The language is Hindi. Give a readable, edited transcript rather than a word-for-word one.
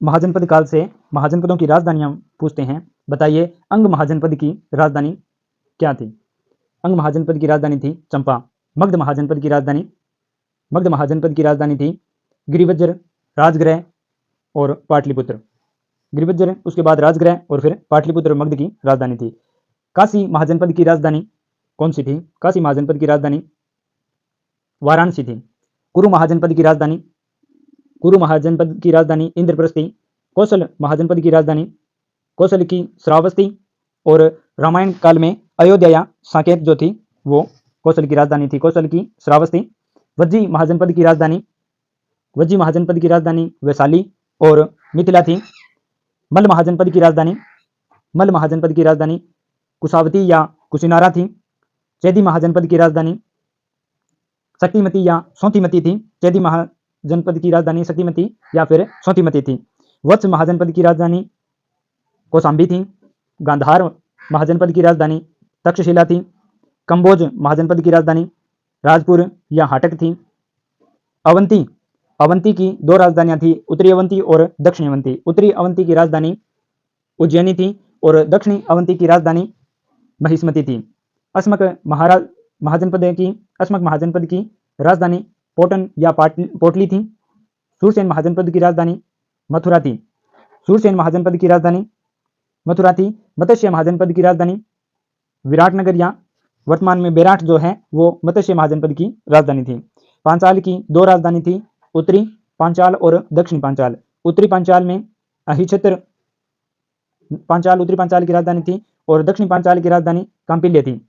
महाजनपद काल से महाजनपदों की राजधानियां पूछते हैं। बताइए अंग महाजनपद की राजधानी क्या थी? अंग महाजनपद की राजधानी थी चंपा। मगध महाजनपद की राजधानी थी गिरिवज्र, राजगृह और पाटलिपुत्र। गिरिवज्र, उसके बाद राजगृह और फिर पाटलिपुत्र मगध की राजधानी थी। काशी महाजनपद की राजधानी कौन सी थी? काशी महाजनपद की राजधानी वाराणसी थी। कुरु महाजनपद की राजधानी इंद्रप्रस्थी। कौशल महाजनपद की राजधानी कौशल की श्रावस्ती। और रामायण काल में अयोध्या या साकेत जो थी वो कौशल की राजधानी थी, कौशल की श्रावस्ती। वज्जी महाजनपद की राजधानी वैशाली और मिथिला थी। मल्ल महाजनपद की राजधानी कुशावती या कुशिनारा थी। चैदी महाजनपद की राजधानी शक्तिमती या सौंतीमती थी। चैदी महाजनपद की राजधानी शक्तिमती या फिर सौंतीमती थी। वत्स महाजनपद की राजधानी कौशाम्बी थी। गांधार महाजनपद की राजधानी तक्षशिला थी। कंबोज महाजनपद की राजधानी राजपुर या हाटक थी। अवंती की दो राजधानियां थी, उत्तरी अवंती और दक्षिणी अवंती। उत्तरी अवंती की राजधानी उज्जैनी थी और दक्षिणी अवंती की राजधानी महिष्मती थी। अस्मक महाजनपद की राजधानी पोटन या पोटली थी। सूरसेन महाजनपद की राजधानी मथुरा थी। मत्स्य महाजनपद की राजधानी विराटनगर या वर्तमान में बेराट जो है वो मत्स्य महाजनपद की राजधानी थी। पांचाल की दो राजधानी थी, उत्तरी पांचाल और दक्षिणी पांचाल। उत्तरी पांचाल में अहिछत्र पांचाल उत्तरी पांचाल की राजधानी थी और दक्षिणी पांचाल की राजधानी कांपिल्य थी।